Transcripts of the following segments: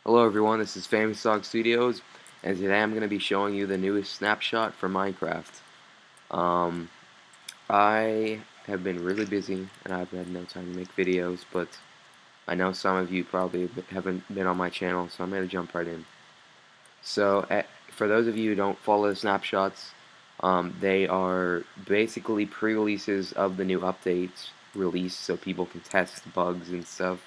Hello everyone, this is Famous Dog Studios, and today I'm going to be showing you the newest snapshot for Minecraft. Um, I have been really busy, and I've had no time to make videos, but I know some of you probably haven't been on my channel, so I'm going to jump right in. So, for those of you who don't follow the snapshots, they are basically pre-releases of the new updates released so people can test bugs and stuff.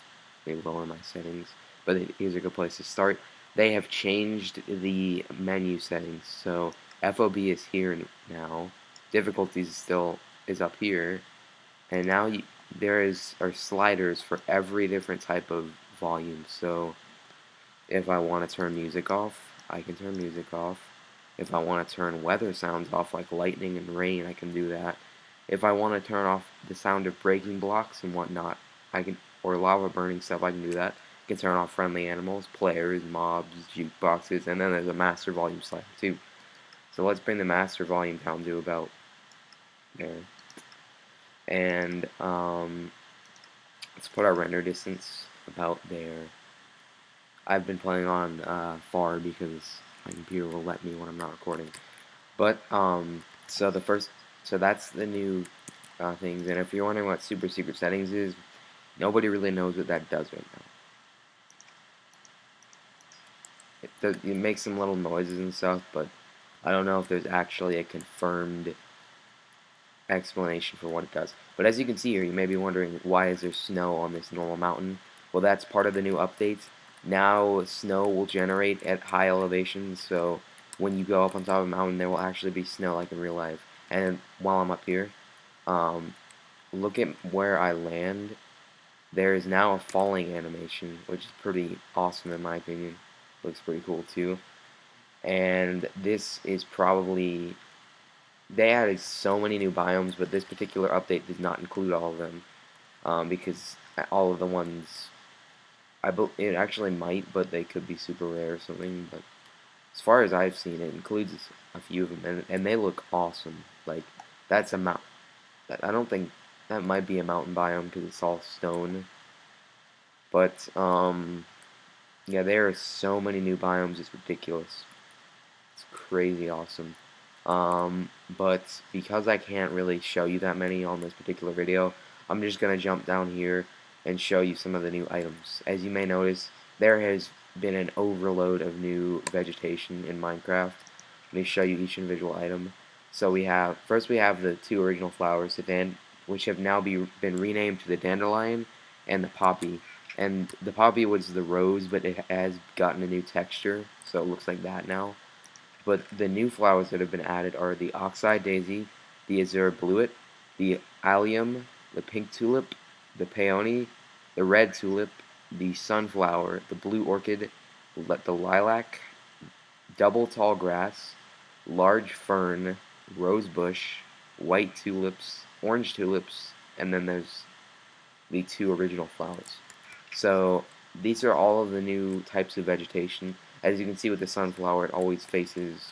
Let me lower my settings, but here's a good place to start. They have changed the menu settings, so FOB is here now. Difficulties still is up here, and now are sliders for every different type of volume. So if I want to turn music off, I can turn music off. If I want to turn weather sounds off, like lightning and rain, I can do that. If I want to turn off the sound of breaking blocks and whatnot, or lava burning stuff, I can do that. I can turn off friendly animals, players, mobs, jukeboxes, and then there's a master volume slider too. So let's bring the master volume down to about there. And let's put our render distance about there. I've been playing on far because my computer will let me when I'm not recording. But so that's the new things. And if you're wondering what super secret settings is, nobody really knows what that does right now. It makes some little noises and stuff, but I don't know if there's actually a confirmed explanation for what it does. But as you can see here, you may be wondering, why is there snow on this normal mountain? Well, that's part of the new updates. Now snow will generate at high elevations, so when you go up on top of a mountain, there will actually be snow like in real life. And while I'm up here, um, look at where I land. There is now a falling animation, which is pretty awesome in my opinion. Looks pretty cool too. And this is probably, they added so many new biomes, but this particular update did not include all of them, because all of the ones, it actually might, but they could be super rare or something. But as far as I've seen, it includes a few of them, and they look awesome. Like, that's a mount. I don't think that might be a mountain biome because it's all stone. But yeah, there are so many new biomes. It's ridiculous. It's crazy awesome. But because I can't really show you that many on this particular video, I'm just going to jump down here and show you some of the new items. As you may notice, there has been an overload of new vegetation in Minecraft. Let me show you each individual item. So first we have the two original flowers, which have now been renamed to the dandelion and the poppy. And the poppy was the rose, but it has gotten a new texture, so it looks like that now. But the new flowers that have been added are the oxeye daisy, the azure bluet, the allium, the pink tulip, the peony, the red tulip, the sunflower, the blue orchid, the lilac, double tall grass, large fern, rose bush, white tulips, orange tulips, and then there's the two original flowers. So these are all of the new types of vegetation. As you can see with the sunflower, it always faces,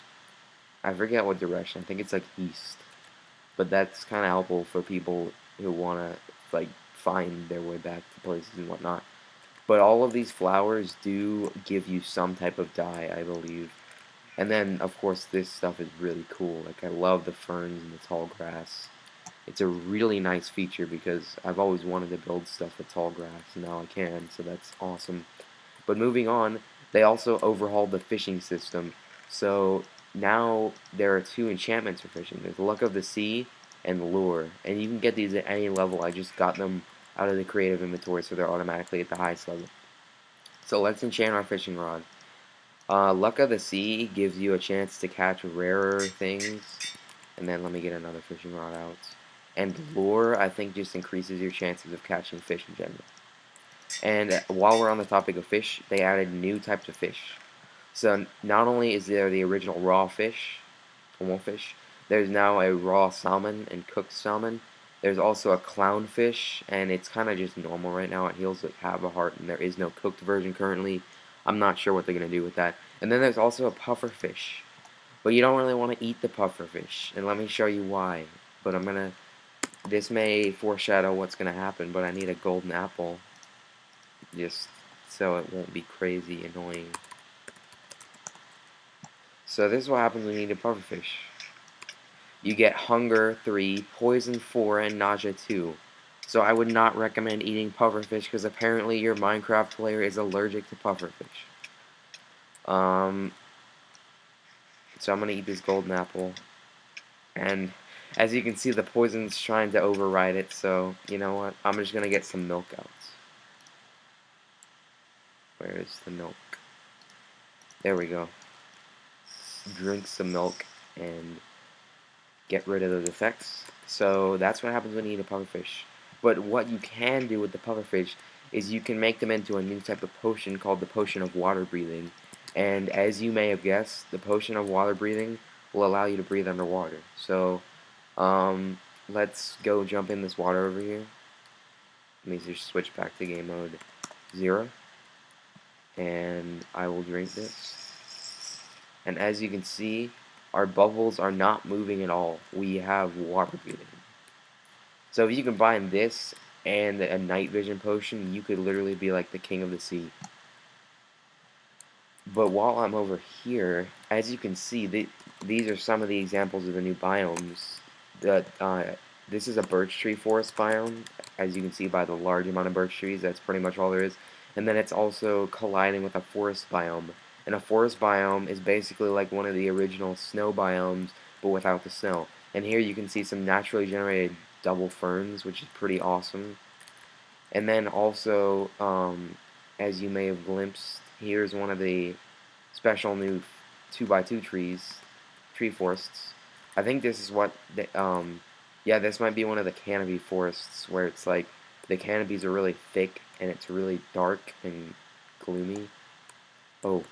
I forget what direction. I think it's like east. But that's kind of helpful for people who want to like find their way back to places and whatnot. But all of these flowers do give you some type of dye, I believe. And then, of course, this stuff is really cool. Like, I love the ferns and the tall grass. It's a really nice feature because I've always wanted to build stuff with tall grass, and now I can, so that's awesome. But moving on, they also overhauled the fishing system. So now there are two enchantments for fishing. There's Luck of the Sea and Lure. And you can get these at any level. I just got them out of the creative inventory, so they're automatically at the highest level. So let's enchant our fishing rod. Luck of the Sea gives you a chance to catch rarer things. And then let me get another fishing rod out. And Lure, I think, just increases your chances of catching fish in general. And while we're on the topic of fish, they added new types of fish. So not only is there the original raw fish, normal fish, there's now a raw salmon and cooked salmon. There's also a clownfish, and it's kind of just normal right now. It heals like have a heart, and there is no cooked version currently. I'm not sure what they're going to do with that. And then there's also a puffer fish. But you don't really want to eat the puffer fish, and let me show you why. But this may foreshadow what's going to happen, but I need a golden apple. Just so it won't be crazy annoying. So this is what happens when you eat a pufferfish. You get hunger 3, poison 4, and nausea 2. So I would not recommend eating pufferfish because apparently your Minecraft player is allergic to pufferfish. So I'm gonna eat this golden apple, and as you can see, the poison's trying to override it. So you know what? I'm just gonna get some milk out. Where is the milk? There we go. Drink some milk and get rid of those effects. So that's what happens when you eat a pufferfish. But what you can do with the pufferfish is you can make them into a new type of potion called the potion of water breathing. And as you may have guessed, the potion of water breathing will allow you to breathe underwater. So let's go jump in this water over here. Let me just switch back to game mode 0. And I will drink this. And as you can see, our bubbles are not moving at all. We have water breathing. So if you combine this and a night vision potion, you could literally be like the king of the sea. But while I'm over here, as you can see, these are some of the examples of the new biomes. This is a birch tree forest biome, as you can see by the large amount of birch trees. That's pretty much all there is. And then it's also colliding with a forest biome. And a forest biome is basically like one of the original snow biomes, but without the snow. And here you can see some naturally generated double ferns, which is pretty awesome. And then also, as you may have glimpsed, here's one of the special new 2x2 trees, tree forests. I think this is what, yeah, this might be one of the canopy forests where it's like the canopies are really thick and it's really dark and gloomy. Oh,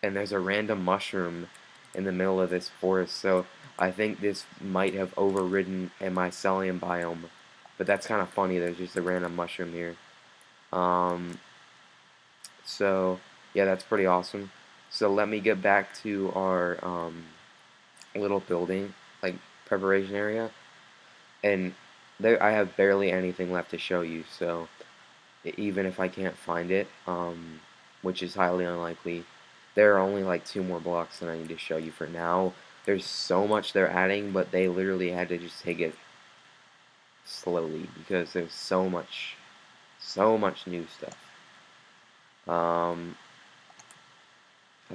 and there's a random mushroom in the middle of this forest, so I think this might have overridden a mycelium biome. But that's kind of funny, there's just a random mushroom here. Um, so, yeah, that's pretty awesome. So let me get back to our little building, like, preparation area. And there, I have barely anything left to show you, so even if I can't find it, which is highly unlikely, there are only like 2 more blocks that I need to show you for now. There's so much they're adding, but they literally had to just take it slowly because there's so much new stuff. I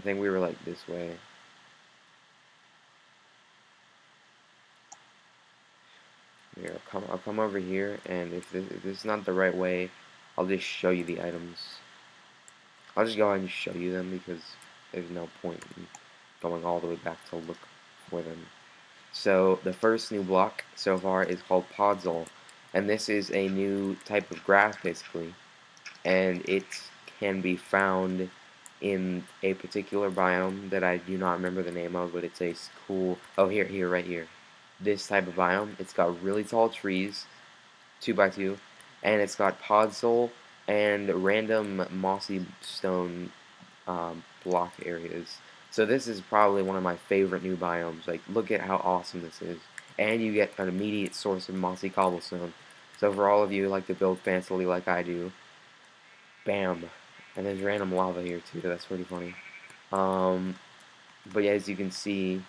think we were like this way. Here, I'll come over here, and if this is not the right way, I'll just show you the items. I'll just go ahead and show you them because there's no point in going all the way back to look for them. So the first new block so far is called Podzol, and this is a new type of grass basically, and it can be found in a particular biome that I do not remember the name of, but it's a cool, oh here, right here. This type of biome, it's got really tall trees, 2x2, and it's got Podzol and random mossy stone block areas. So this is probably one of my favorite new biomes. Like, look at how awesome this is. And you get an immediate source of mossy cobblestone. So for all of you who like to build fancily like I do, bam. And there's random lava here too, that's pretty funny. But yeah, as you can see,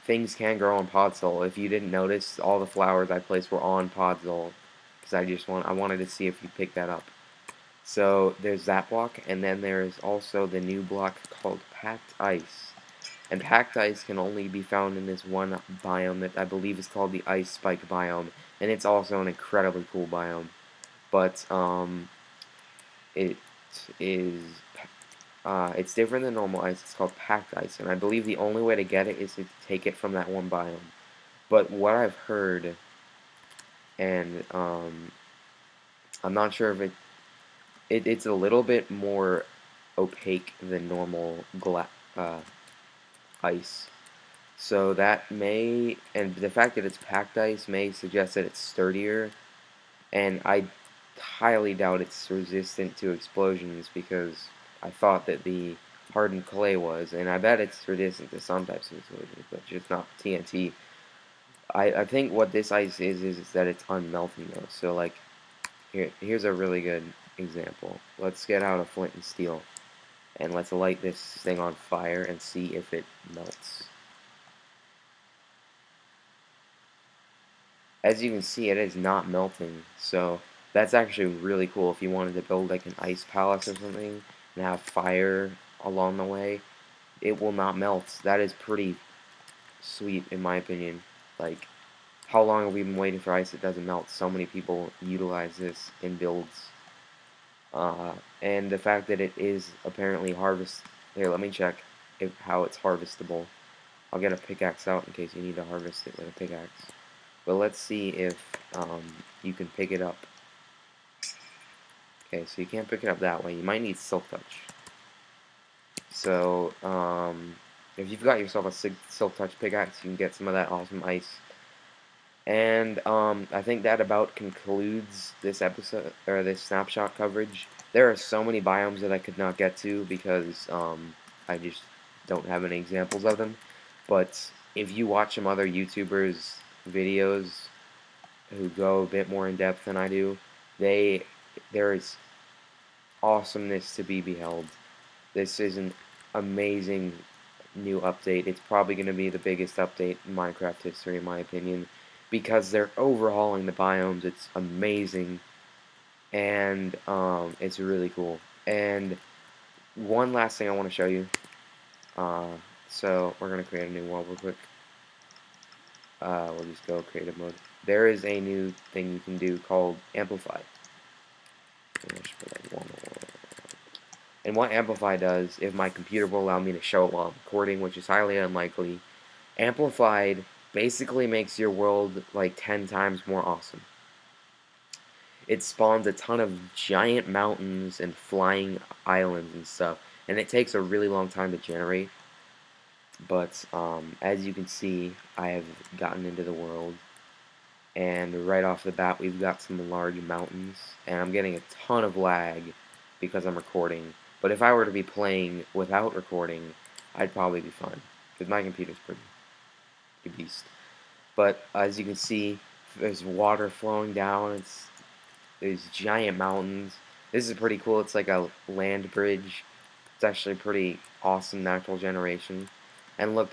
things can grow on Podzol. If you didn't notice, all the flowers I placed were on Podzol. Because I wanted to see if you picked that up. So there's that block, and then there's also the new block called Packed Ice. And Packed Ice can only be found in this one biome that I believe is called the Ice Spike biome, and it's also an incredibly cool biome. But it is it's different than normal ice. It's called Packed Ice, and I believe the only way to get it is to take it from that one biome. But what I've heard, and I'm not sure if it's a little bit more opaque than normal ice. So that may, and the fact that it's packed ice may suggest that it's sturdier, and I highly doubt it's resistant to explosions because I thought that the hardened clay was, and I bet it's resistant to some types of explosions, but just not TNT. I think what this ice is that it's unmelting though, so like Here's a really good example. Let's get out a flint and steel, and let's light this thing on fire and see if it melts. As you can see, it is not melting, so that's actually really cool. If you wanted to build like an ice palace or something and have fire along the way, it will not melt. That is pretty sweet in my opinion. Like, how long have we been waiting for ice that doesn't melt? So many people utilize this in builds. And the fact that it is apparently harvest. Here, let me check how it's harvestable. I'll get a pickaxe out in case you need to harvest it with a pickaxe. But let's see if you can pick it up. Okay, so you can't pick it up that way. You might need silk touch. So if you've got yourself a silk touch pickaxe, you can get some of that awesome ice. And I think that about concludes this episode, or this snapshot coverage. There are so many biomes that I could not get to because I just don't have any examples of them. But if you watch some other YouTubers' videos who go a bit more in depth than I do, there is awesomeness to be beheld. This is an amazing new update. It's probably going to be the biggest update in Minecraft history, in my opinion, because they're overhauling the biomes. It's amazing, and it's really cool. And one last thing I want to show you. So we're going to create a new world real quick. We'll just go creative mode. There is a new thing you can do called Amplify. And what Amplify does, if my computer will allow me to show it while I'm recording, which is highly unlikely, Amplified basically makes your world like 10 times more awesome. It spawns a ton of giant mountains and flying islands and stuff, and it takes a really long time to generate. But as you can see, I have gotten into the world, and right off the bat we've got some large mountains, and I'm getting a ton of lag because I'm recording. But if I were to be playing without recording, I'd probably be fine, because my computer's pretty beast. But as you can see, there's water flowing down. There's giant mountains. This is pretty cool. It's like a land bridge. It's actually pretty awesome natural generation. And look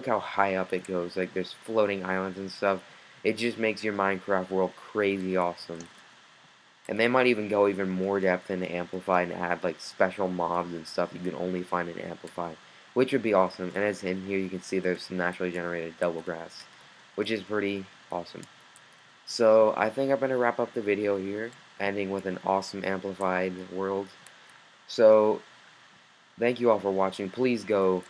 how high up it goes. Like there's floating islands and stuff. It just makes your Minecraft world crazy awesome. And they might even go even more depth into Amplify and add like special mobs and stuff you can only find in Amplify, which would be awesome. And as in here you can see there's some naturally generated double grass, which is pretty awesome. So I think I'm going to wrap up the video here, ending with an awesome Amplified world. So thank you all for watching. Please go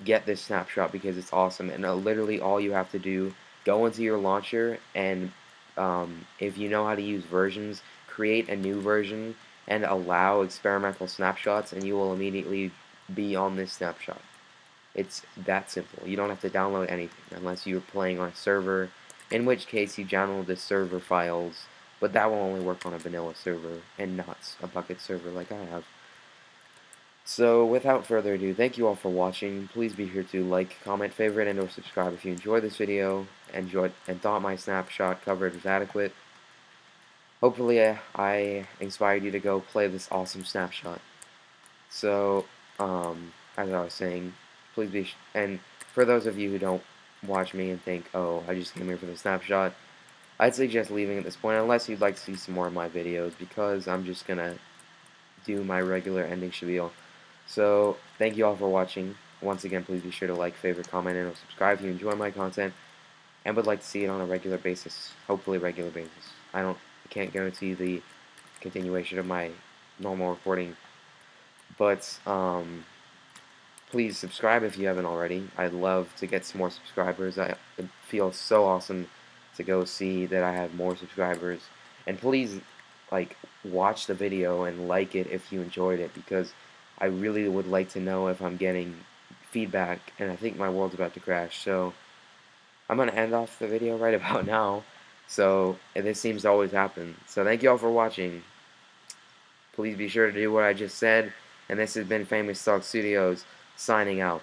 get this snapshot because it's awesome. And literally all you have to do, go into your launcher, and if you know how to use versions, create a new version and allow experimental snapshots, and you will immediately be on this snapshot. It's that simple. You don't have to download anything unless you're playing on a server, in which case you download the server files, but that will only work on a vanilla server and not a bucket server like I have. So without further ado, thank you all for watching. Please be sure to like, comment, favorite, and or subscribe if you enjoyed this video, and thought my snapshot coverage was adequate. Hopefully I inspired you to go play this awesome snapshot. So, as I was saying, please be and for those of you who don't watch me and think, oh, I just came here for the snapshot, I'd suggest leaving at this point unless you'd like to see some more of my videos, because I'm just gonna do my regular ending spiel. So, thank you all for watching. Once again, please be sure to like, favorite, comment, and subscribe if you enjoy my content and would like to see it on a regular basis. Hopefully regular basis. I can't guarantee the continuation of my normal recording, but please subscribe if you haven't already. I'd love to get some more subscribers. It feels so awesome to go see that I have more subscribers. And please, like, watch the video and like it if you enjoyed it, because I really would like to know if I'm getting feedback, and I think my world's about to crash. So I'm going to end off the video right about now. So this seems to always happen. So thank you all for watching. Please be sure to do what I just said. And this has been Famous Talk Studios, signing out.